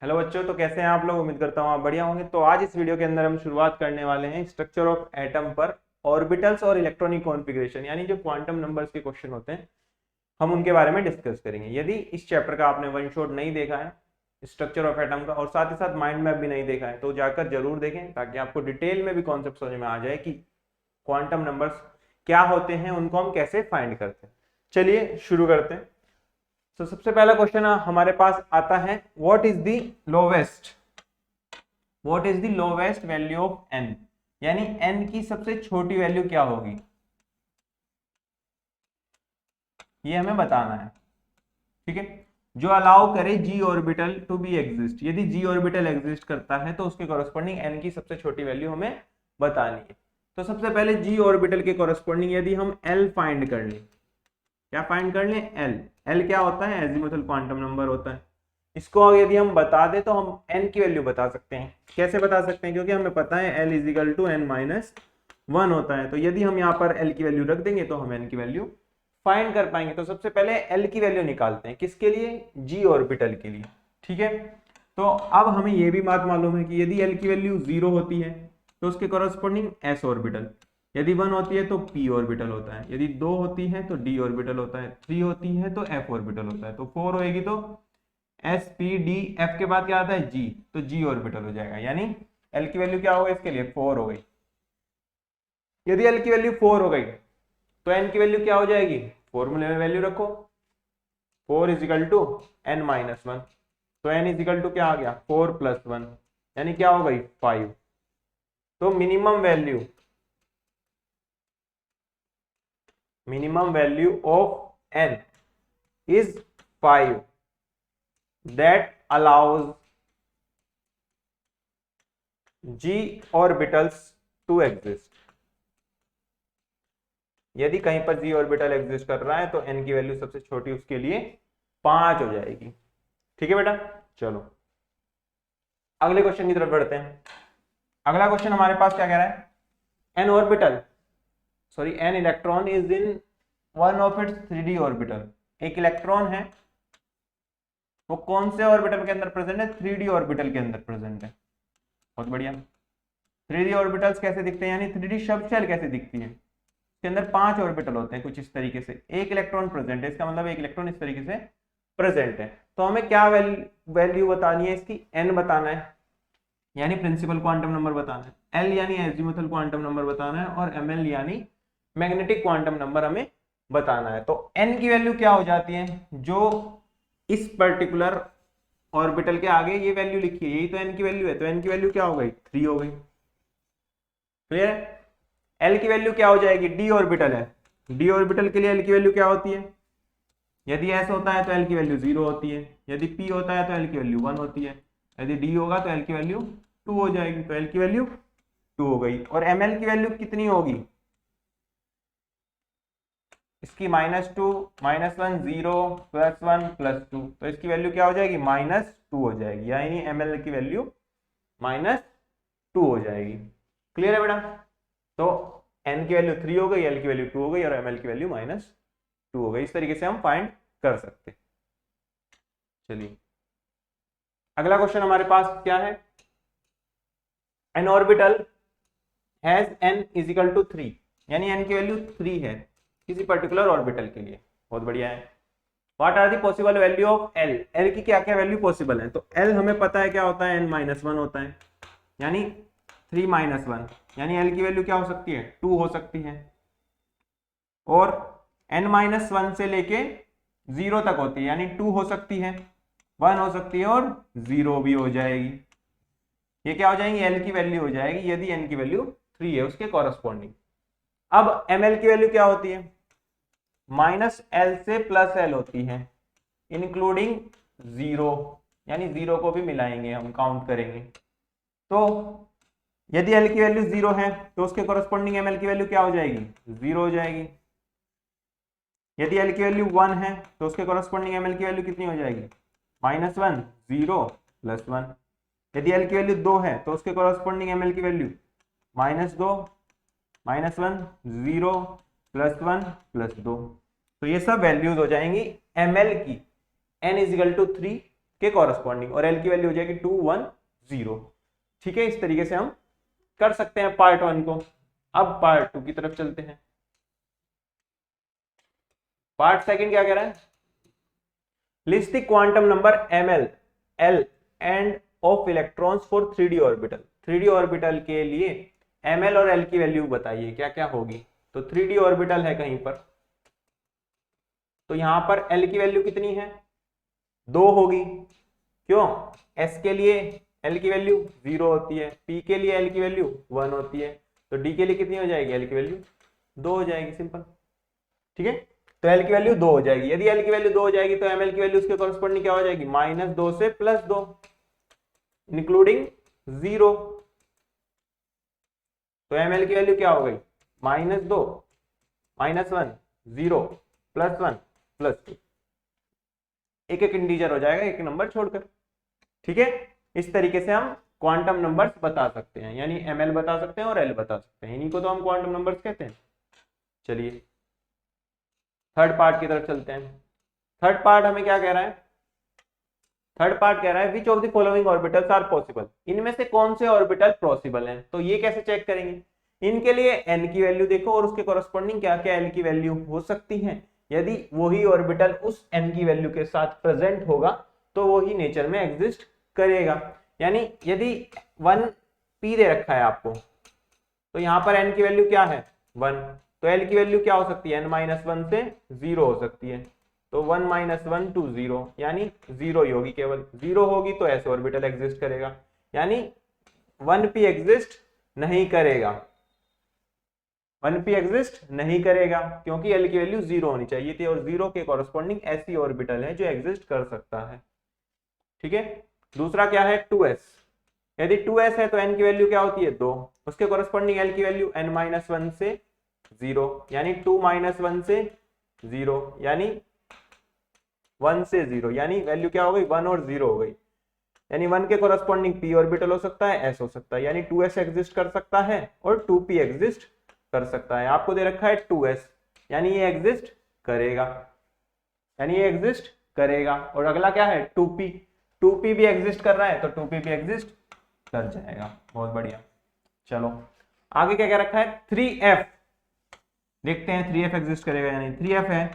Hello बच्चों, तो कैसे हैं आप लोग। उम्मीद करता हूँ आप बढ़िया होंगे। तो आज इस वीडियो के अंदर हम शुरुआत करने वाले हैं स्ट्रक्चर ऑफ एटम पर ऑर्बिटल्स और इलेक्ट्रॉनिक कॉन्फ़िगरेशन, यानी जो क्वांटम नंबर्स के क्वेश्चन होते हैं हम उनके बारे में डिस्कस करेंगे। यदि इस चैप्टर का आपने वन शॉट नहीं देखा है स्ट्रक्चर ऑफ एटम का, और साथ ही साथ माइंड मैप भी नहीं देखा है, तो जाकर जरूर देखें ताकि आपको डिटेल में भी कॉन्सेप्ट समझ में आ जाए कि क्वांटम नंबर्स क्या होते हैं, उनको हम कैसे फाइंड करते हैं। चलिए शुरू करते हैं। तो सबसे पहला क्वेश्चन हमारे पास आता है, what is the lowest value of n, यानी एन की सबसे छोटी वैल्यू क्या होगी, ये हमें बताना है। ठीक है, जो अलाउ करे जी ऑर्बिटल टू बी एग्जिस्ट, यदि जी ऑर्बिटल एग्जिस्ट करता है तो उसके कॉरेस्पॉन्डिंग एन की सबसे छोटी वैल्यू हमें बतानी है। तो सबसे पहले जी ऑर्बिटल के कॉरेस्पॉन्डिंग यदि हम एल फाइंड कर लें, क्या फाइंड कर लें, एल। एल क्या होता है, एजीमुथल क्वांटम नंबर होता है। इसको यदि हम बता दें तो हम एन की वैल्यू बता सकते हैं। कैसे बता सकते हैं, क्योंकि हमें पता है l is equal to n minus one होता है। तो यदि हम यहाँ पर एल की वैल्यू रख देंगे तो हम एन की वैल्यू फाइंड कर पाएंगे। तो सबसे पहले एल की वैल्यू निकालते हैं, किसके लिए, जी ऑर्बिटल के लिए। ठीक है, तो अब हमें यह भी बात मालूम है कि यदि एल की वैल्यू जीरो होती है तो उसके कॉरेस्पॉन्डिंग एस ऑर्बिटल, यदि 1 होती है तो p ऑर्बिटल होता है, यदि 2 होती है तो d ऑर्बिटल होता है, 3 होती है तो f ऑर्बिटल होता है, तो 4 होएगी तो s p d, f के बाद क्या आता है g, तो g ऑर्बिटल हो जाएगा। यानी l की वैल्यू क्या हो गई इसके लिए, 4 हो गई। यदि l की वैल्यू 4 हो गई तो n की वैल्यू क्या हो जाएगी, फॉर्मूले में वैल्यू रखो, 4 is equal to n minus one, तो n इज इक्वल टू क्या आ गया, 4 प्लस वन, यानी क्या हो गई 5। तो minimum value of n is 5 that allows g orbitals to exist। यदि कहीं पर g ऑर्बिटल एग्जिस्ट कर रहा है तो n की वैल्यू सबसे छोटी उसके लिए 5 हो जाएगी। ठीक है बेटा, चलो अगले क्वेश्चन की तरफ बढ़ते हैं। अगला क्वेश्चन हमारे पास क्या कह रहा है, n orbital sorry an electron is in one of its 3D orbital. एक इलेक्ट्रॉन है, वो कौन से ऑर्बिटल के अंदर प्रेजेंट है, 3D ऑर्बिटल के अंदर प्रेजेंट है। बहुत बढ़िया। 3D ऑर्बिटल्स कैसे दिखते हैं, यानी 3D शब शेल कैसे दिखती है, इसके अंदर 5 ऑर्बिटल होते हैं कुछ इस तरीके से, एक इलेक्ट्रॉन प्रेजेंट है, इसका मतलब एक इलेक्ट्रॉन इस तरीके से प्रेजेंट है। तो हमें क्या वैल्यू बतानी है इसकी, एन बताना है, यानी प्रिंसिपल क्वांटम नंबर बताना है, एल यानी एजीमुथल क्वांटम नंबर बताना है, और एम एल यानी मैग्नेटिक क्वांटम नंबर हमें बताना है। तो एन की वैल्यू क्या हो जाती है, जो इस पर्टिकुलर ऑर्बिटल के आगे ये वैल्यू लिखी है, यही तो एन की वैल्यू है, तो एन की वैल्यू क्या हो गई, 3 हो गई। क्लियर है। एल की वैल्यू क्या हो जाएगी, डी ऑर्बिटल है, डी ऑर्बिटल के लिए एल की वैल्यू क्या होती है, यदि एस होता है तो एल की वैल्यू 0 होती है, यदि पी होता है तो एल की वैल्यू 1 होती है, यदि डी होगा तो एल की वैल्यू 2 हो जाएगी, तो एल की वैल्यू 2 हो गई। और एम एल की वैल्यू कितनी होगी, इसकी -2 -1 0 +1 +2, तो इसकी वैल्यू क्या हो जाएगी, -2 हो जाएगी, यानी एम एल की वैल्यू -2 हो जाएगी। क्लियर है बेटा। तो एन की वैल्यू 3 हो गई, एल की वैल्यू 2 हो गई, और एम एल की वैल्यू -2 हो गई। इस तरीके से हम फाइंड कर सकते हैं। चलिए अगला क्वेश्चन हमारे पास क्या है, n orbital has n is equal to 3, यानी n की वैल्यू 3 है किसी पर्टिकुलर ऑर्बिटल के लिए। बहुत बढ़िया है। What are the possible value of l, l की क्या क्या वैल्यू पॉसिबल है, तो l हमें पता है क्या होता है, n माइनस वन होता है, यानी 3 माइनस वन, यानी l की वैल्यू क्या हो सकती है, 2 हो सकती है, और n माइनस वन से लेके 0 तक होती है, यानी 2 हो सकती है, 1 हो सकती है, और 0 भी हो जाएगी। ये क्या हो जाएंगी, l की वैल्यू हो जाएगी यदि n की वैल्यू 3 है उसके कॉरेस्पॉन्डिंग। अब ml की वैल्यू क्या होती है, -l से +l होती है, इंक्लूडिंग 0, यानी 0 को भी मिलाएंगे, हम काउंट करेंगे। तो यदि l की वैल्यू 0 है तो उसके कॉरेस्पॉन्डिंग ml की वैल्यू क्या हो जाएगी, 0 हो जाएगी। यदि l की वैल्यू 1 है तो उसके कॉरेस्पॉन्डिंग ml की वैल्यू कितनी हो जाएगी, -1 0 +1। यदि l की वैल्यू 2 है तो उसके कॉरेस्पॉन्डिंग ml की वैल्यू -2 -1 0 +1 +2। तो ये सब वैल्यूज हो जाएंगी ml की, n इज इक्वल टू 3 के कॉरस्पॉन्डिंग, और एल की वैल्यू हो जाएगी 2 1 0। ठीक है, इस तरीके से हम कर सकते हैं पार्ट 1 को। अब पार्ट 2 की तरफ चलते हैं। पार्ट सेकंड क्या कह रहा है, list the quantum number ml l end of electrons for 3d orbital. 3d orbital के लिए ml और l की वैल्यू बताइए क्या क्या होगी। तो 3d ऑर्बिटल है कहीं पर, तो यहां पर l की वैल्यू कितनी है, 2 होगी। क्यों, s के लिए l की वैल्यू 0 होती है, p के लिए l की वैल्यू 1 होती है, तो d के लिए कितनी हो जाएगी, l की वैल्यू 2 हो जाएगी, सिंपल। ठीक है, तो l की वैल्यू 2 हो जाएगी। यदि l की वैल्यू 2 हो जाएगी तो ml की वैल्यू उसके कॉरस्पॉन्डिंग क्या हो जाएगी, -2 से +2 इंक्लूडिंग 0। तो ml की वैल्यू क्या हो गई, -2 -1 0 +1 +2, एक एक इंटीजर हो जाएगा एक नंबर छोड़कर। ठीक है, इस तरीके से हम क्वांटम नंबर्स बता सकते हैं, यानी ml बता सकते हैं और l बता सकते हैं, इन्हीं को तो हम क्वांटम नंबर्स कहते हैं। चलिए थर्ड पार्ट की तरफ चलते हैं। थर्ड पार्ट हमें क्या कह रहा है, थर्ड पार्ट कह रहा है which of the following orbitals are possible, इनमें से कौन से ऑर्बिटल पॉसिबल हैं। तो ये कैसे चेक करेंगे, इनके लिए n की वैल्यू देखो और उसके कॉरस्पॉन्डिंग क्या क्या l की वैल्यू हो सकती है। यदि वही ऑर्बिटल उस n की वैल्यू के साथ प्रेजेंट होगा तो वो ही नेचर में एग्जिस्ट करेगा। यानी यदि 1p दे रखा है आपको, तो यहाँ पर n की वैल्यू क्या है 1, तो l की वैल्यू क्या हो सकती है, n-1 से 0 हो सकती है। तो 1 - 1 to 0, यानी 0 ही होगी, केवल 0 होगी तो s ऑर्बिटल एग्जिस्ट करेगा, यानी 1p एग्जिस्ट नहीं करेगा, 1p एग्जिस्ट नहीं करेगा, क्योंकि l की वैल्यू 0 होनी चाहिए थी, और 0 के कॉरस्पॉन्डिंग ऐसी ऑर्बिटल है जो एग्जिस्ट कर सकता है। ठीक है, दूसरा क्या है 2s, यदि 2s है तो n की वैल्यू क्या होती है 2, उसके कॉरस्पॉन्डिंग l की वैल्यू n-1 से 0, यानी 2 - 1 से 0, यानी 1 से 0, यानी वैल्यू क्या हो गई 1 और 0 हो गई, यानी 1 के कॉरस्पॉन्डिंग p ऑर्बिटल हो सकता है, s हो सकता है, यानी 2s एग्जिस्ट कर सकता है और 2p एग्जिस्ट कर सकता है। आपको दे रखा है 2s, यानी ये एग्जिस्ट करेगा, यानी ये एग्जिस्ट करेगा। और अगला क्या है 2p, 2p भी एग्जिस्ट कर रहा है तो 2p भी एग्जिस्ट कर जाएगा। बहुत बढ़िया, चलो आगे क्या क्या रखा है 3f, देखते हैं 3f एग्जिस्ट करेगा या नहीं। 3f है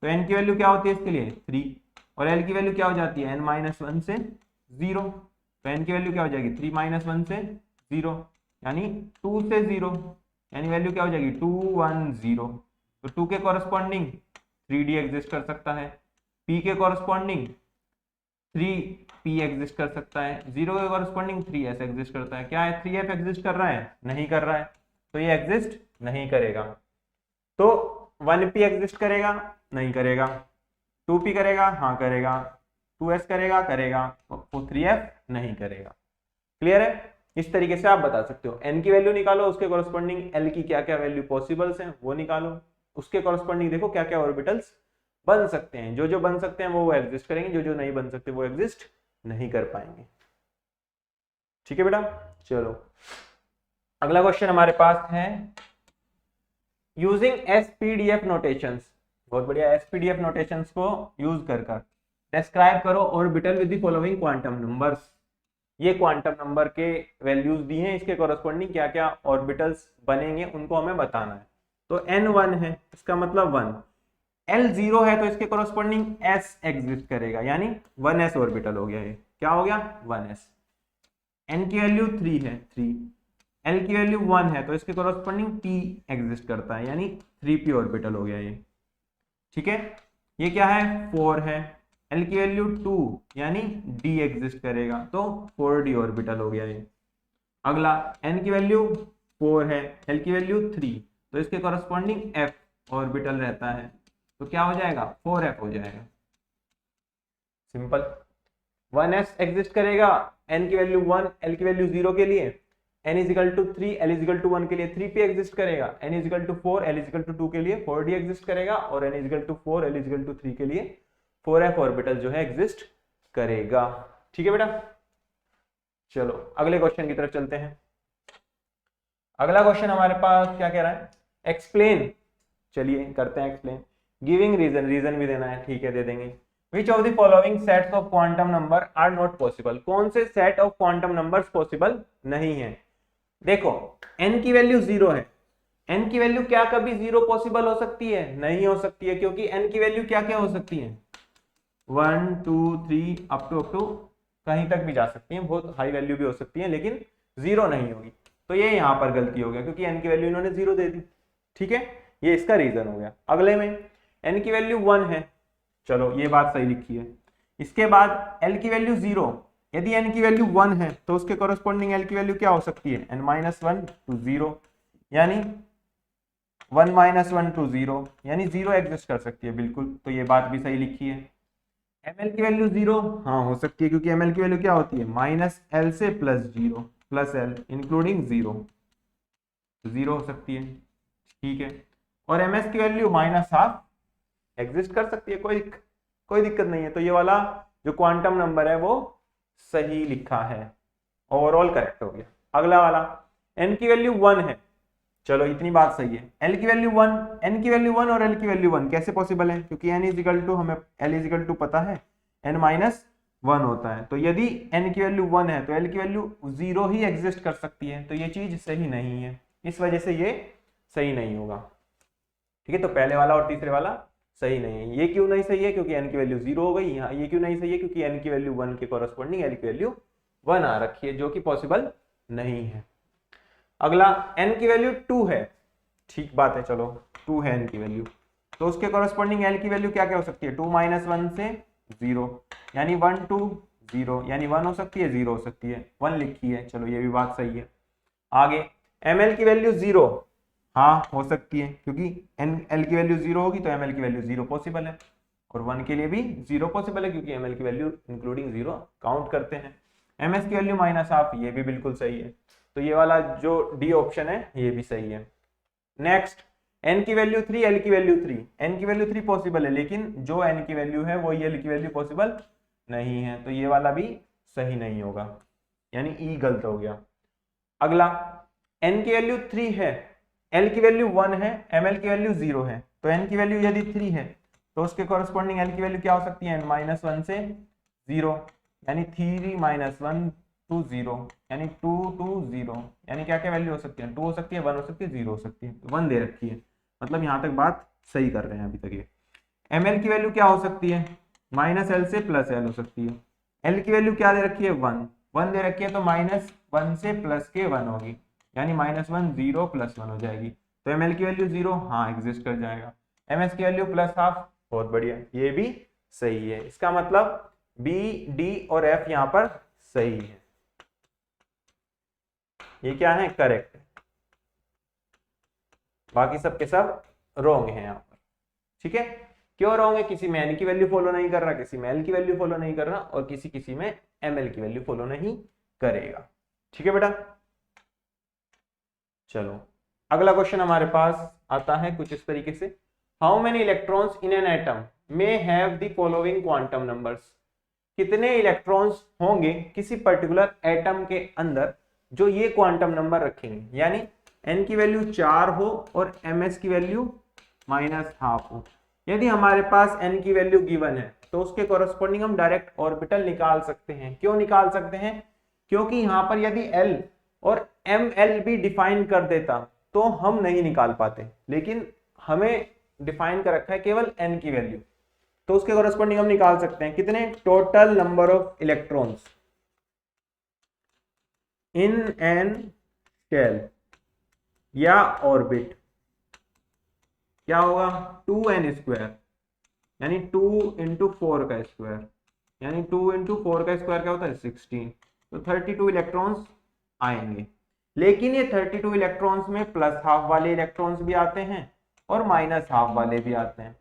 तो n की वैल्यू क्या होती है इसके लिए 3, और l की वैल्यू क्या हो जाती है n-1 से 0, तो n की वैल्यू क्या हो जाएगी 3 - 1 से 0, यानी 2 से 0, यानी वैल्यू क्या हो जाएगी 2 1 0। तो 2 के कॉरस्पॉन्डिंग 3d एग्जिस्ट कर सकता है, p के कॉरस्पॉन्डिंग 3p एग्जिस्ट कर सकता है, 0 के कॉरस्पॉन्डिंग 3s एग्जिस्ट करता है। क्या है 3f एग्जिस्ट कर रहा है, नहीं कर रहा है, तो ये एग्जिस्ट नहीं करेगा। तो 1p एग्जिस्ट करेगा, नहीं करेगा, 2p करेगा, हाँ करेगा, 2s करेगा, करेगा, तो 3f नहीं करेगा। क्लियर है, इस तरीके से आप बता सकते हो। n की वैल्यू निकालो, उसके कॉरस्पॉन्डिंग l की क्या क्या वैल्यू पॉसिबल्स हैं वो निकालो, उसके कॉरस्पॉन्डिंग देखो क्या क्या ऑर्बिटल्स बन सकते हैं, जो जो बन सकते हैं वो एग्जिस्ट करेंगे, जो जो नहीं बन सकते वो एग्जिस्ट नहीं कर पाएंगे। ठीक है बेटा, चलो अगला क्वेश्चन हमारे पास है यूजिंग एसपीडीएफ नोटेशंस। बहुत बढ़िया, एसपीडीएफ नोटेशंस को यूज कर डिस्क्राइब करो orbital with the following quantum numbers. ये क्वांटम नंबर के वैल्यूज दी हैं, इसके कॉरस्पॉन्डिंग क्या क्या ऑर्बिटल्स बनेंगे उनको हमें बताना है। तो n1 है, इसका मतलब 1, L0 है तो इसके कॉरस्पॉन्डिंग s एग्जिस्ट करेगा, यानी 1s ऑर्बिटल हो गया, ये क्या हो गया 1s। n की वैल्यू 3 है 3, L की वैल्यू 1 है तो इसके कॉरस्पॉन्डिंग p एग्जिस्ट करता है, यानी 3p ऑर्बिटल हो गया ये। ठीक है, ये क्या है 4 है, L की वैल्यू 2 यानी d एग्जिस्ट करेगा तो 4d ऑर्बिटल हो गया ये। अगला n की वैल्यू 4 है, L की वैल्यू 3, तो इसके कॉरस्पॉन्डिंग f ऑर्बिटल रहता है, तो क्या हो जाएगा 4f हो जाएगा, सिंपल। 1s एग्जिस्ट करेगा, n की वैल्यू 1, L की वैल्यू 0 के लिए, n = 3, L = 1 के लिए 3p एग्जिस्ट करेगा, n = 4, L = 2 के लिए 4d एग्जिस्ट करेगा, और n = 4, L = 3 के लिए 4f ऑर्बिटल जो है एग्जिस्ट करेगा। ठीक है बेटा, चलो अगले क्वेश्चन की तरफ चलते हैं। अगला क्वेश्चन हमारे पास क्या कह रहा है, एक्सप्लेन, चलिए करते हैं एक्सप्लेन। गिविंग रीजन, रीजन भी देना है, ठीक है दे देंगे। Which of the following sets of quantum number are not possible, कौन से set of quantum numbers possible नहीं है। देखो n की वैल्यू 0 है, n की वैल्यू क्या कभी 0 पॉसिबल हो सकती है, नहीं हो सकती है, क्योंकि n की वैल्यू क्या क्या हो सकती है 1 2 3 अप टू कहीं तक भी जा सकती है, बहुत हाई वैल्यू भी हो सकती है, लेकिन 0 नहीं होगी। तो ये यहाँ पर गलती हो गया क्योंकि n की वैल्यू इन्होंने 0 दे दी, ठीक है, ये इसका रीजन हो गया। अगले में n की वैल्यू 1 है, चलो ये बात सही लिखी है। इसके बाद l की वैल्यू 0, यदि n की वैल्यू 1 है तो उसके कोरस्पॉन्डिंग l की वैल्यू क्या हो सकती है n-1 to 0, यानी 1-1 to 0, यानी 0 एग्जिस्ट कर सकती है बिल्कुल, तो ये बात भी सही लिखी है। ml की वैल्यू 0, हाँ हो सकती है, क्योंकि ml की वैल्यू क्या होती है -l से +0 प्लस l इंक्लूडिंग 0, तो 0 हो सकती है, ठीक है। और ms की वैल्यू -12 एग्जिस्ट कर सकती है, कोई दिक्कत नहीं है। तो ये वाला जो क्वांटम नंबर है वो सही लिखा है, ओवरऑल करेक्ट हो गया। अगला वाला n की वैल्यू 1 है, चलो इतनी बात सही है। l की वैल्यू 1, n की वैल्यू 1 और l की वैल्यू 1 कैसे पॉसिबल है, क्योंकि n इजिकल टू हमें l इजिकल टू पता है n-1 होता है, तो यदि n की वैल्यू 1 है तो l की वैल्यू 0 ही एग्जिस्ट कर सकती है, तो ये चीज सही नहीं है, इस वजह से ये सही नहीं होगा, ठीक है। तो पहले वाला और तीसरे वाला सही नहीं है। ये क्यों नहीं सही है, क्योंकि n की वैल्यू 0 हो गई यहाँ। ये क्यों नहीं सही है, क्योंकि n की वैल्यू 1 के कोरस्पॉन्डिंग l की वैल्यू 1 आ रखी है, जो कि पॉसिबल नहीं है। अगला n की वैल्यू 2 है, ठीक बात है, चलो 2 है n की वैल्यू, तो उसके कोरस्पॉन्डिंग l की वैल्यू क्या क्या हो सकती है 2-1 से 0, यानी 1 to 0, यानी 1 हो सकती है 0 हो सकती है, 1 लिखी है, चलो ये भी बात सही है। आगे ml की वैल्यू 0, हाँ हो सकती है, क्योंकि l की वैल्यू 0 होगी तो ml की वैल्यू 0 पॉसिबल है, और 1 के लिए भी 0 पॉसिबल है, क्योंकि ml की वैल्यू इंक्लूडिंग 0 काउंट करते हैं। ms की वैल्यू -12, ये भी बिल्कुल सही है, तो ये वाला जो डी ऑप्शन है ये भी सही है। नेक्स्ट n की वैल्यू 3, l की वैल्यू 3, n की वैल्यू 3 पॉसिबल है, लेकिन जो n की वैल्यू है वो l की वैल्यू पॉसिबल नहीं है, तो ये वाला भी सही नहीं होगा, यानी ई गलत हो गया। अगला n की वैल्यू 3 है, l की वैल्यू 1 है, ml की वैल्यू 0 है, तो n की वैल्यू यदि 3 है तो उसके कोरस्पॉन्डिंग l की वैल्यू क्या हो सकती है n-1 से 0, यानी 3-1 to 0, यानी 2 to 0, यानी क्या क्या वैल्यू हो सकती है 2 हो सकती है 1 हो सकती है 0 हो सकती है, 1 दे रखी है, मतलब यहाँ तक बात सही कर रहे हैं अभी तक ये। ml की वैल्यू क्या हो सकती है -l से +l हो सकती है, l की वैल्यू क्या दे रखी है 1 दे रखी है, तो -1 से प्लस के 1 होगी, यानी -1 0 +1 हो जाएगी, तो ml की वैल्यू 0, हाँ एग्जिस्ट कर जाएगा। ms की वैल्यू +12, बहुत बढ़िया, ये भी सही है, इसका मतलब बी डी और एफ यहाँ पर सही है, ये क्या है करेक्ट, बाकी सब के सब रॉन्ग है यहाँ पर, ठीक है। क्यों रॉन्ग है, किसी में n की वैल्यू फॉलो नहीं कर रहा, किसी में l की वैल्यू फॉलो नहीं कर रहा, और किसी में ml की वैल्यू फॉलो नहीं करेगा, ठीक है बेटा। चलो अगला क्वेश्चन हमारे पास आता है कुछ इस तरीके से, how many electrons in an atom may have the following quantum numbers, कितने इलेक्ट्रॉन्स होंगे किसी पर्टिकुलर एटम के अंदर जो ये क्वांटम नंबर रखेंगे, यानी n की वैल्यू 4 हो और ms की वैल्यू -12 हो। यदि हमारे पास n की वैल्यू गिवन है तो उसके कोरस्पॉन्डिंग हम डायरेक्ट ऑर्बिटल निकाल सकते हैं। क्यों निकाल सकते हैं, क्योंकि यहाँ पर यदि l और ml भी डिफाइन कर देता तो हम नहीं निकाल पाते, लेकिन हमें डिफाइन कर रखा है केवल n की वैल्यू, तो उसके कोरस्पॉन्डिंग हम निकाल सकते हैं कितने, total number of electrons in n shell या ऑर्बिट, क्या होगा 2n², यानी 2 × 4 का स्क्वायर, यानी 2 × 4 का स्क्वायर क्या होता है 16, तो 32 इलेक्ट्रॉन्स आएंगे। लेकिन ये 32 इलेक्ट्रॉन्स में +12 वाले इलेक्ट्रॉन्स भी आते हैं और -12 वाले भी आते हैं,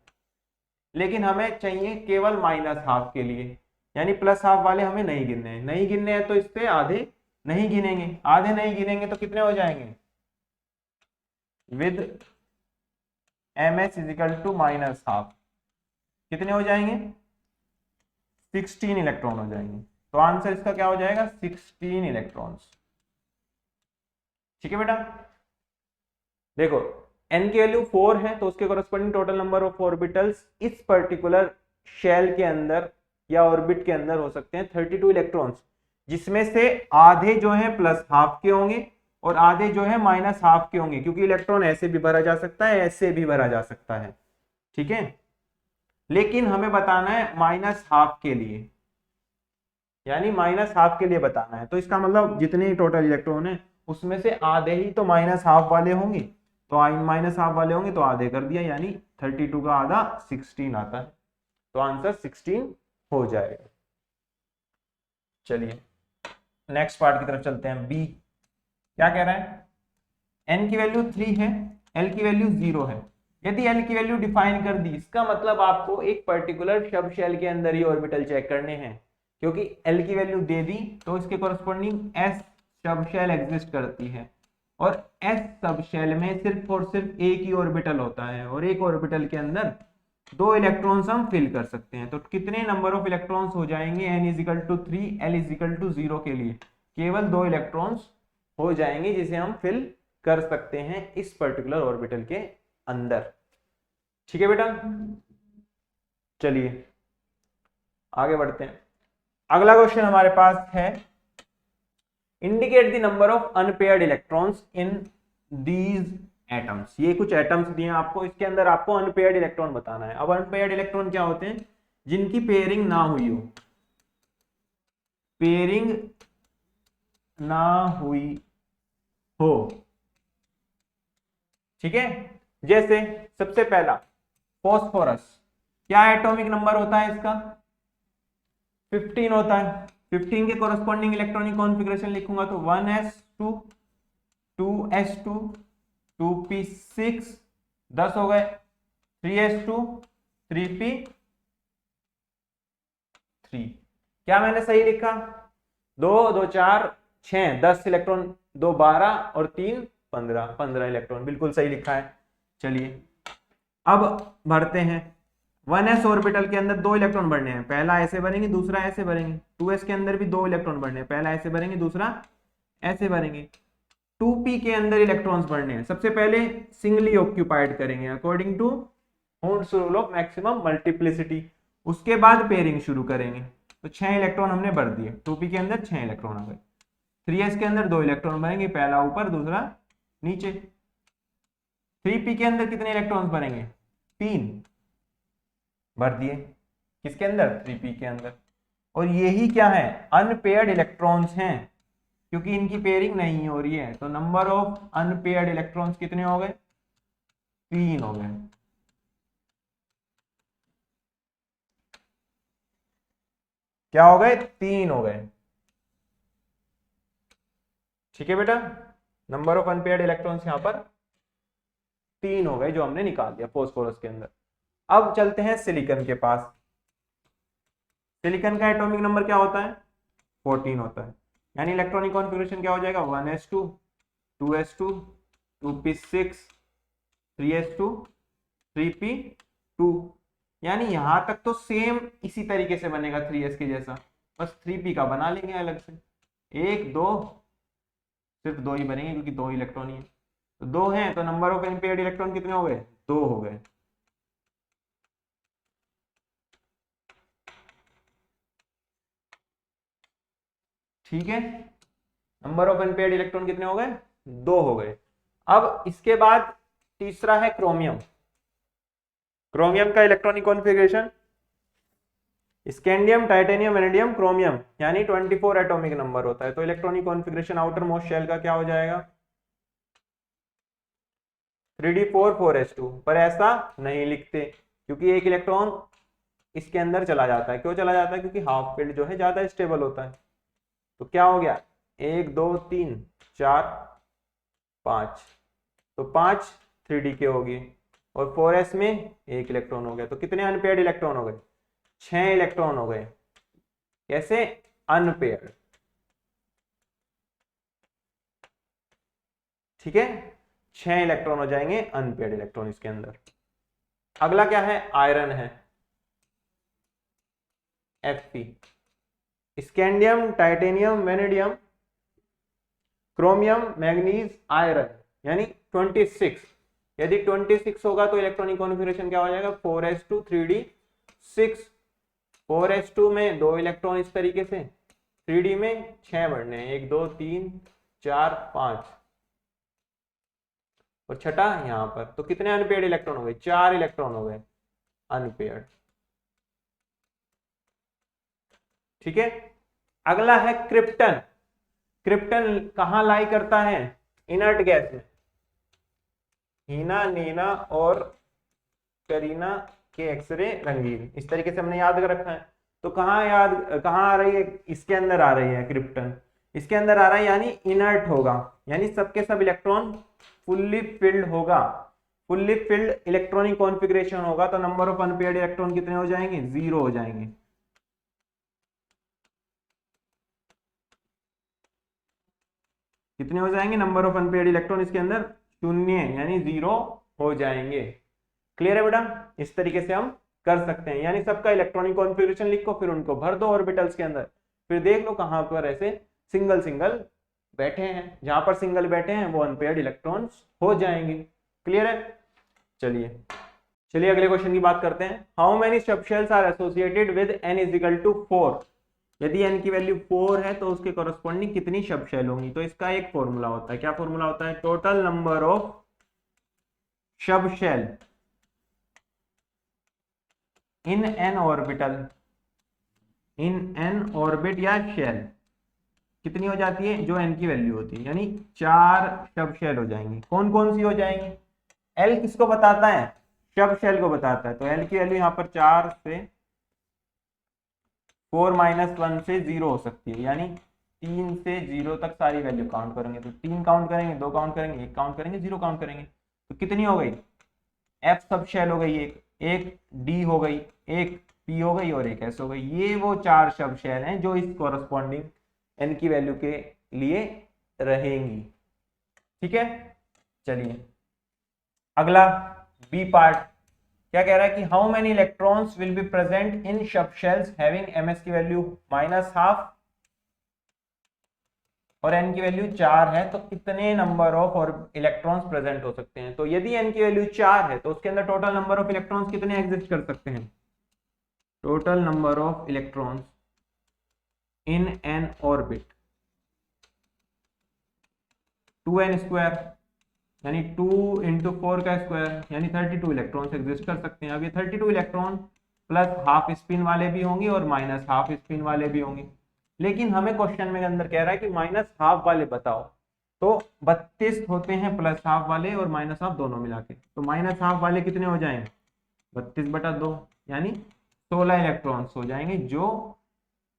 लेकिन हमें चाहिए केवल -12 के लिए, यानी +12 वाले हमें नहीं गिनने हैं, नहीं गिनने हैं तो इस पे आधे नहीं गिनेंगे, आधे नहीं गिनेंगे तो कितने हो जाएंगे विद ms = -12, कितने हो जाएंगे 16 इलेक्ट्रॉन हो जाएंगे, तो आंसर इसका क्या हो जाएगा 16 इलेक्ट्रॉन्स, ठीक है बेटा। देखो n की वैल्यू 4 है तो उसके corresponding total number of orbitals इस पर्टिकुलर शेल के अंदर या ऑर्बिट के अंदर हो सकते हैं 32 इलेक्ट्रॉन्स, जिसमें से आधे जो है प्लस हाफ के होंगे और आधे जो है माइनस हाफ के होंगे, क्योंकि इलेक्ट्रॉन ऐसे भी भरा जा सकता है, ऐसे भी भरा जा सकता है, ठीक है। लेकिन हमें बताना है माइनस हाफ के लिए, यानी माइनस हाफ के लिए बताना है। तो इसका मतलब जितने टोटल इलेक्ट्रॉन है उसमें से आधे ही तो माइनस हाफ वाले होंगे, तो माइनस हाफ वाले होंगे तो आधे कर दिया, यानी 32 का आधा 16 आता है, तो आंसर 16 हो जाएगा। चलिए नेक्स्ट पार्ट की तरफ चलते हैं। बी क्या कह रहा है, n की वैल्यू 3 है, l की वैल्यू 0 है। यदि l की वैल्यू डिफाइन कर दी, इसका मतलब आपको एक पर्टिकुलर सब शेल के अंदर ही ऑर्बिटल चेक करने हैं, क्योंकि l की वैल्यू दे दी तो इसके कॉरस्पॉन्डिंग s सब शेल एग्जिस्ट करती है, और s सब शेल में सिर्फ और सिर्फ एक ही ऑर्बिटल होता है, और एक ऑर्बिटल के अंदर 2 इलेक्ट्रॉन्स हम फिल कर सकते हैं। तो कितने नंबर ऑफ इलेक्ट्रॉन्स हो जाएंगे, n equal to 3 l equal to 0 के लिए केवल 2 इलेक्ट्रॉन्स हो जाएंगे, जिसे हम फिल कर सकते हैं इस पर्टिकुलर ऑर्बिटल के अंदर, ठीक है बेटा। चलिए आगे बढ़ते हैं। अगला क्वेश्चन हमारे पास है, indicate the number of unpaired electrons in these atoms. ये कुछ एटम्स दिए हैं आपको, इसके अंदर आपको अनपेयर्ड इलेक्ट्रॉन बताना है। अब अनपेयर्ड इलेक्ट्रॉन क्या होते हैं, जिनकी पेयरिंग ना हुई हो, पेयरिंग ना हुई हो, ठीक है। जैसे सबसे पहला फॉस्फोरस, क्या एटॉमिक नंबर होता है इसका, 15 होता है। 15 के कॉरस्पॉन्डिंग इलेक्ट्रॉनिक कॉन्फ़िगरेशन लिखूंगा तो 1s2 2s2 2p6 10 हो गए, 3s2 3p3। क्या मैंने सही लिखा, 2 2 4 6 10 इलेक्ट्रॉन, 2 12 और 3 15 इलेक्ट्रॉन, बिल्कुल सही लिखा है। चलिए अब भरते हैं। 1s ऑर्बिटल के अंदर 2 इलेक्ट्रॉन भरने हैं, पहला ऐसे भरेंगे दूसरा ऐसे भरेंगे। 2s के अंदर भी 2 इलेक्ट्रॉन भरने हैं, पहला ऐसे भरेंगे दूसरा ऐसे भरेंगे। 2p के अंदर इलेक्ट्रॉन्स भरने हैं, सबसे पहले सिंगली ऑक्यूपाइड करेंगे अकॉर्डिंग टू हूर्न्स रूल ऑफ मैक्सिमम मल्टीप्लिसिटी, उसके बाद पेयरिंग शुरू करेंगे। तो 6 इलेक्ट्रॉन हमने भर दिए, 2p के अंदर 6 इलेक्ट्रॉन आ गए। 3s के अंदर 2 इलेक्ट्रॉन भरेंगे, पहला ऊपर दूसरा नीचे। 3p के अंदर कितने इलेक्ट्रॉन्स भरेंगे, 3 भर दिए, किसके अंदर, 3p के अंदर। और यही क्या है, अनपेयर्ड इलेक्ट्रॉन्स हैं, क्योंकि इनकी पेयरिंग नहीं हो रही है। तो नंबर ऑफ अनपेयर्ड इलेक्ट्रॉन्स कितने हो गए, 3 हो गए। क्या हो गए, 3 हो गए, ठीक है बेटा। नंबर ऑफ अनपेयर्ड इलेक्ट्रॉन्स यहां पर 3 हो गए, जो हमने निकाल दिया फॉस्फोरस के अंदर। अब चलते हैं सिलिकॉन के पास। सिलिकॉन का एटॉमिक नंबर क्या होता है, 14 होता है, यानी इलेक्ट्रॉनिक कॉन्फ़िगरेशन क्या हो जाएगा, 1s2 2s2 2p6 3s2 3p2। यानी यहां तक तो सेम इसी तरीके से बनेगा 3s के जैसा, बस 3p का बना लेंगे अलग से। 1 2 सिर्फ 2 ही बनेंगे, क्योंकि 2 इलेक्ट्रॉन ही है, तो 2 हैं, तो नंबर ऑफ अनपेयर्ड इलेक्ट्रॉन कितने हो गए, 2 हो गए। ठीक है, नंबर ऑफ अनपेयर्ड इलेक्ट्रॉन कितने हो गए, 2 हो गए। अब इसके बाद तीसरा है क्रोमियम। क्रोमियम का electronic configuration scandium titanium vanadium chromium, यानी 24 एटॉमिक नंबर होता है। तो electronic configuration outermost shell का क्या हो जाएगा, 3d4 4s2, पर ऐसा नहीं लिखते, क्योंकि एक इलेक्ट्रॉन इसके अंदर चला जाता है। क्यों चला जाता है, क्योंकि हाफ फील्ड जो है ज्यादा स्टेबल होता है। तो क्या हो गया, 1 2 3 4 5, तो 5 3d के होगी, और 4s में 1 इलेक्ट्रॉन हो गया। तो कितने अनपेयर्ड इलेक्ट्रॉन हो गए, 6 इलेक्ट्रॉन हो गए। कैसे, अनपेयर्ड, ठीक है, 6 इलेक्ट्रॉन हो जाएंगे अनपेयर्ड इलेक्ट्रॉन इसके अंदर। अगला क्या है, आयरन है, Fe। Scandium titanium vanadium chromium manganese iron, यानी 26। यदि 26 होगा तो इलेक्ट्रॉनिक कॉन्फ़िगरेशन क्या हो जाएगा, 4s2 3d6 4s2 में 2 इलेक्ट्रॉन इस तरीके से, 3d में 6 बढ़ने हैं, 1 2 3 4 5 और छठा यहाँ पर। तो कितने अनपेयर्ड इलेक्ट्रॉन हो गए? 4 इलेक्ट्रॉन हो गए अनपेयर्ड। ठीक है, अगला है क्रिप्टन। क्रिप्टन कहाँ लाई करता है? इनर्ट गैस में। हीना, नीना और करीना के एक्सरे रंगीन, इस तरीके से हमने याद कर रखा है। तो कहाँ आ रही है? इसके अंदर आ रही है क्रिप्टन, इसके अंदर आ रहा है, यानी इनर्ट होगा, यानी सबके सब इलेक्ट्रॉन फुल्ली फिल्ड होगा। फुल्ली फिल्ड इलेक्ट्रॉनिक कॉन्फ़िगरेशन होगा तो नंबर ऑफ अनपेयर्ड इलेक्ट्रॉन कितने हो जाएंगे? 0 हो जाएंगे। कितने हो जाएंगे? नंबर ऑफ अनपेयर्ड इलेक्ट्रॉन इसके अंदर 0 यानी 0 हो जाएंगे। क्लियर है बेटा? इस तरीके से हम कर सकते हैं, यानी सबका इलेक्ट्रॉनिक कॉन्फ़िगरेशन लिखो, फिर उनको भर दो ऑर्बिटल्स के अंदर, फिर देख लो कहां पर ऐसे सिंगल सिंगल बैठे हैं। जहां पर सिंगल बैठे हैं वो अनपेयर्ड इलेक्ट्रॉन्स हो जाएंगे। क्लियर है? चलिए अगले क्वेश्चन की बात करते हैं। How many subshells are associated with n is equal to 4? यदि n की वैल्यू 4 है तो उसके कॉरस्पॉन्डिंग कितनी सबशेल होंगी? तो इसका एक फॉर्मूला होता है। क्या फॉर्मूला होता है? Total number of subshell in an orbital, in an orbit या शेल कितनी हो जाती है? जो n की वैल्यू होती है, यानी 4 सबशेल हो जाएंगी। कौन कौन सी हो जाएंगी? L किसको बताता है? सबशेल को बताता है। तो L की वैल्यू यहाँ पर 4 से 4 - 1 से 0 हो सकती है, यानी 3 से 0 तक सारी वैल्यू काउंट करेंगे। तो 3 काउंट करेंगे, 2 काउंट करेंगे, 1 काउंट करेंगे, 0 काउंट करेंगे। तो कितनी हो गई? F सबशेल हो गई, एक D हो गई, एक P हो गई और एक S हो गई। ये वो 4 सबशेल हैं जो इस कॉरस्पॉन्डिंग n की वैल्यू के लिए रहेंगी। ठीक है, चलिए अगला बी पार्ट क्या कह रहा है कि how many electrons will be present in subshells having ms की वैल्यू -12 और n की वैल्यू 4 है, तो कितने नंबर ऑफ और इलेक्ट्रॉन्स प्रेजेंट हो सकते हैं? तो यदि n की वैल्यू 4 है तो उसके अंदर टोटल नंबर ऑफ इलेक्ट्रॉन्स कितने एग्जिस्ट कर सकते हैं? Total number of electrons in N orbit 2n², यानी 2 × 4 का स्क्वायर, यानी 32 इलेक्ट्रॉन्स एग्जिस्ट कर सकते हैं। अब ये 32 इलेक्ट्रॉन प्लस हाफ स्पिन वाले भी होंगे और माइनस हाफ स्पिन वाले भी होंगे, लेकिन हमें क्वेश्चन में अंदर कह रहा है कि माइनस हाफ वाले बताओ। तो 32 होते हैं प्लस हाफ वाले और माइनस हाफ दोनों मिला के, तो माइनस हाफ वाले कितने हो जाएंगे? 32/2, यानी 16 इलेक्ट्रॉन्स हो जाएंगे जो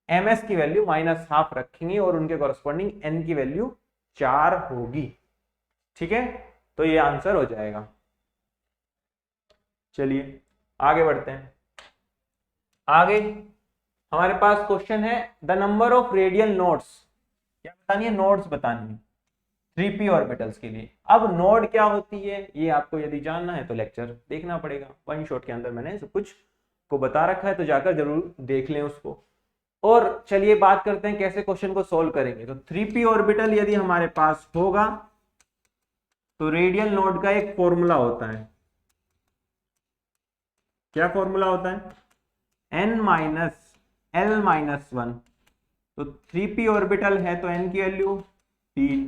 ms की वैल्यू -12 रखेंगे और उनके कॉरस्पॉन्डिंग n की वैल्यू 4 होगी। ठीक है, तो ये आंसर हो जाएगा। चलिए आगे बढ़ते हैं। आगे हमारे पास क्वेश्चन है the number of radial nodes. क्या बतानी है? नोड्स बतानी है 3p ऑर्बिटल्स के लिए। अब नोड क्या होती है ये आपको यदि जानना है तो लेक्चर देखना पड़ेगा। वन शॉट के अंदर मैंने सब कुछ को बता रखा है, तो जाकर जरूर देख लें उसको। और चलिए बात करते हैं कैसे क्वेश्चन को सोल्व करेंगे। तो 3p ऑर्बिटल यदि हमारे पास होगा तो रेडियल नोड का एक फॉर्मूला होता है। क्या फॉर्मूला होता है? n - l - 1। तो 3p ऑर्बिटल है तो n की वैल्यू 3,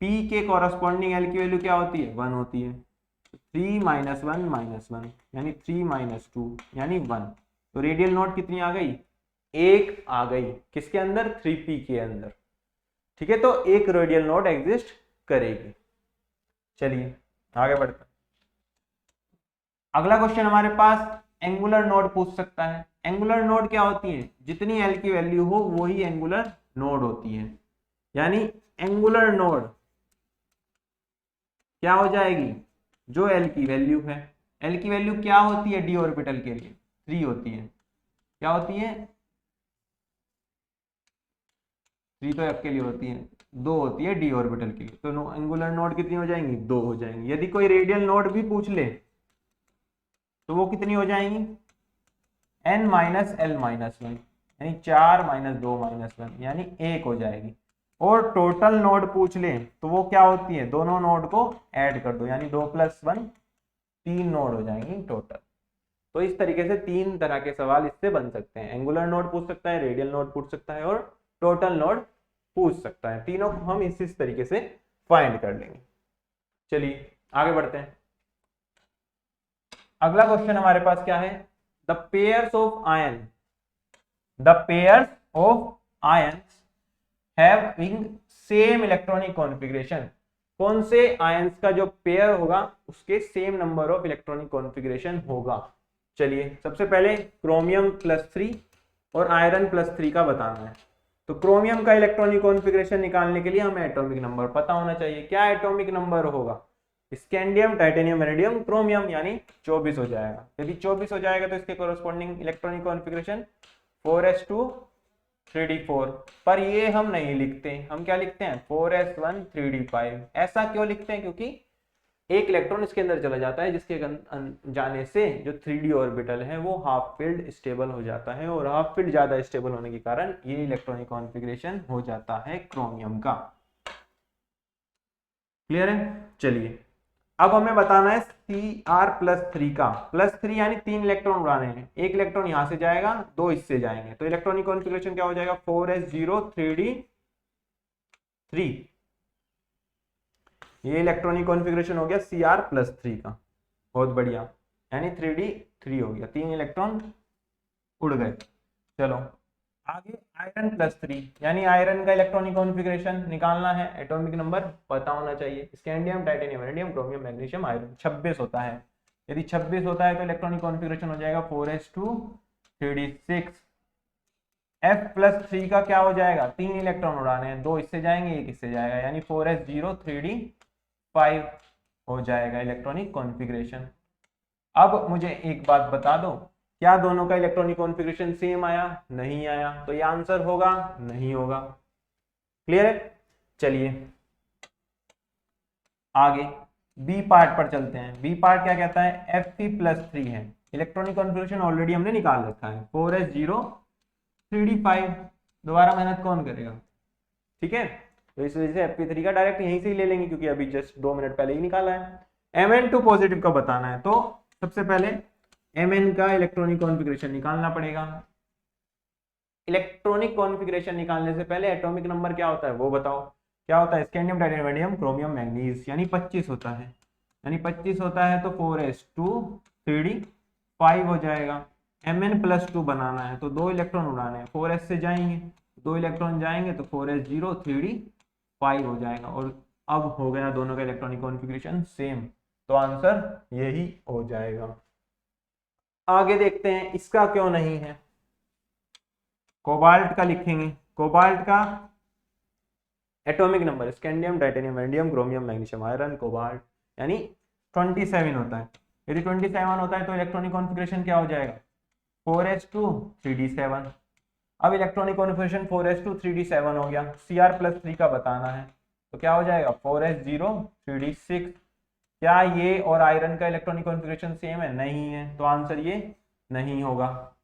p के कॉरस्पॉन्डिंग l की वैल्यू क्या होती है? 1 होती है। 3 - 1 - 1 यानी 3 - 2 यानी 1। तो रेडियल नोड कितनी आ गई? 1 आ गई। किसके अंदर? 3p के अंदर। ठीक है, तो एक रेडियल नोड एग्जिस्ट करेगी। चलिए आगे बढ़ते हैं। अगला क्वेश्चन हमारे पास एंगुलर नोड पूछ सकता है। एंगुलर नोड क्या होती है? जितनी l की वैल्यू हो वही एंगुलर नोड होती है, यानी एंगुलर नोड क्या हो जाएगी? जो l की वैल्यू है। l की वैल्यू क्या होती है d ऑर्बिटल के लिए? 3 होती है। क्या होती है? 3 तो f के लिए होती है, 2 होती है d ऑर्बिटल के लिए। तो एंगुलर नोड कितनी हो जाएंगी? 2 हो जाएंगी। यदि कोई रेडियल नोड भी पूछ ले तो वो कितनी हो जाएंगी? n - l - 1 यानी 4 - 2 - 1 यानी 1 हो जाएगी। और टोटल नोड पूछ ले तो वो क्या होती है? दोनों नोड को ऐड कर दो, यानी 2 + 1 3 नोड हो जाएंगी टोटल। तो इस तरीके से 3 तरह के सवाल इससे बन सकते हैं, एंगुलर नोड पूछ सकता है, रेडियल नोड पूछ सकता है और टोटल नोड पूछ सकता है। तीनों को हम इस तरीके से फाइंड कर लेंगे। चलिए आगे बढ़ते हैं। अगला क्वेश्चन हमारे पास क्या है, the pairs of ions having same electronic configuration. कौन से आयंस का जो पेयर होगा उसके same number of electronic configuration होगा। चलिए सबसे पहले क्रोमियम +3 और आयरन +3 का बताना है। तो क्रोमियम का इलेक्ट्रॉनिक कॉन्फ़िगरेशन निकालने के लिए हमें एटॉमिक नंबर पता होना चाहिए। क्या एटॉमिक नंबर होगा, स्कैंडियम, टाइटेनियम, वैनेडियम, क्रोमियम, यानी 24 हो जाएगा। यदि 24 हो जाएगा तो इसके corresponding electronic configuration 4s2 3d4। पर ये हम नहीं लिखते, हम क्या लिखते हैं 4s1 3d5। ऐसा क्यों लिखते हैं, क्योंकि एक इलेक्ट्रॉन इसके अंदर चला जाता है जिसके जाने से जो 3d ऑर्बिटल है वो हाफ फील्ड स्टेबल हो जाता है, और हाफ फील्ड ज्यादा स्टेबल होने के कारण ये इलेक्ट्रॉनिक कॉन्फ़िगरेशन हो जाता है क्रोमियम का। क्लियर है। चलिए अब हमें बताना है Cr+3 का। +3 यानी 3 इलेक्ट्रॉन उड़ाने हैं, एक इलेक्ट्रॉन यहां से जाएगा, 2 इससे जाएंगे, तो इलेक्ट्रॉनिक कॉन्फ़िगरेशन क्या हो जाएगा 4s0 3d3। ये इलेक्ट्रॉनिक कॉन्फ़िगरेशन हो गया Cr+3 का, बहुत बढ़िया, यानी 3d3 हो गया, 3 इलेक्ट्रॉन उड़ गए। चलो आगे आयरन +3, यानी आयरन का इलेक्ट्रॉनिक कॉन्फ़िगरेशन निकालना है, एटॉमिक नंबर पता होना चाहिए। Scandium, titanium, vanadium, chromium, magnesium, iron 26 होता है। यदि 26 होता है तो इलेक्ट्रॉनिक कॉन्फ़िगरेशन हो जाएगा 4s2 3d6। F+3 का क्या हो जाएगा, 3 इलेक्ट्रॉन उड़ाने हैं, 2 इससे जाएंगे, 1 इससे जाएगा, यानी 4s0 3d5 हो जाएगा इलेक्ट्रॉनिक कॉन्फ़िगरेशन। अब मुझे एक बात बता दो, क्या दोनों का इलेक्ट्रॉनिक कॉन्फ़िगरेशन सेम आया, नहीं आया, तो ये आंसर होगा नहीं होगा। क्लियर है। चलिए आगे बी पार्ट पर चलते हैं। बी पार्ट क्या कहता है, Fe+3 है, इलेक्ट्रॉनिक कॉन्फ़िगरेशन ऑलरेडी हमने निकाल रखा है 4s0 3d5, दोबारा मेहनत कौन करेगा, ठीक है। तो इस वजह से Fe3 का डायरेक्ट यहीं से ही ले लेंगे, क्योंकि अभी जस्ट 2 मिनट पहले ही निकाला है। Mn2 पॉजिटिव का बताना है, तो सबसे पहले Mn का इलेक्ट्रॉनिक कॉन्फ़िगरेशन निकालना पड़ेगा। इलेक्ट्रॉनिक कॉन्फ़िगरेशन निकालने से पहले एटॉमिक नंबर क्या होता है वो बताओ। क्या होता है, scandium, titanium, vanadium, chromium, manganese, यानी 25 होता है, यानी 25 होता है तो 4s2 3d5 हो जाएगा। Mn+2 बनाना है तो 2 इलेक्ट्रॉन उड़ाने हैं, 4s से जाएंगे, 2 इलेक्ट्रॉन जाएंगे तो 4s0 3d5 हो जाएगा, और अब हो गया दोनों का इलेक्ट्रॉनिक कॉन्फ़िगरेशन सेम, तो आंसर यही हो जाएगा। आगे देखते हैं इसका क्यों नहीं है। कोबाल्ट का लिखेंगे, कोबाल्ट का atomic number scandium, titanium, vanadium, chromium, magnesium, iron, cobalt, यानी 27 होता है। यदि 27 होता है तो इलेक्ट्रॉनिक कॉन्फ़िगरेशन क्या हो जाएगा 4s2 3d7। अब इलेक्ट्रॉनिक कॉन्फ़िगरेशन 4s2 3d7 हो गया, Cr+3 का बताना है, तो क्या हो जाएगा 4s0 3d6। क्या ये और आयरन का इलेक्ट्रॉनिक कॉन्फ़िगरेशन सेम है, नहीं है, तो आंसर ये नहीं होगा।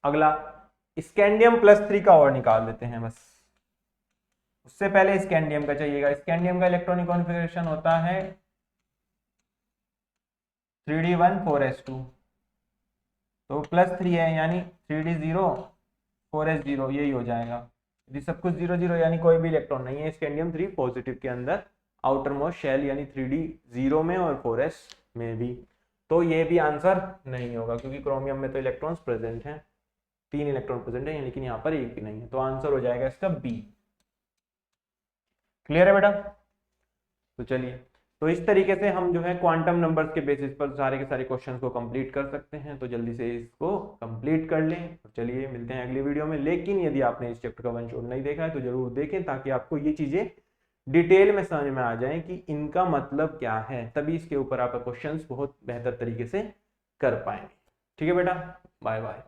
अगला स्कैंडियम +3 का और निकाल देते हैं, बस उससे पहले स्कैंडियम का चाहिएगा। स्कैंडियम का इलेक्ट्रॉनिक कॉन्फ़िगरेशन होता है 3d1 4s2, तो +3 है, यानी 3d0 4s0 यही हो जाएगा। यदि सब कुछ 0 0 यानी कोई भी इलेक्ट्रॉन नहीं है स्कैंडियम 3 पॉजिटिव के अंदर, आउटर मोस्ट शेल यानी 3d0 में और 4s में भी, तो ये भी आंसर नहीं होगा, क्योंकि क्रोमियम में तो इलेक्ट्रॉन्स प्रेजेंट हैं, 3 इलेक्ट्रॉन प्रेजेंट है, लेकिन यहाँ पर एक भी नहीं है, तो आंसर हो जाएगा इसका बी। क्लियर है बेटा। तो चलिए, तो इस तरीके से हम जो है क्वांटम नंबर्स के बेसिस पर सारे के सारे क्वेश्चंस को कंप्लीट कर सकते हैं, तो जल्दी से इसको कंप्लीट कर लें। तो चलिए मिलते हैं अगली वीडियो में, लेकिन यदि आपने इस चैप्टर का वन शॉट नहीं देखा है तो जरूर देखें, ताकि आपको ये चीजें डिटेल में समझ में आ जाए कि इनका मतलब क्या है, तभी इसके ऊपर आप क्वेश्चंस बहुत बेहतर तरीके से कर पाएंगे। ठीक है बेटा, बाय बाय।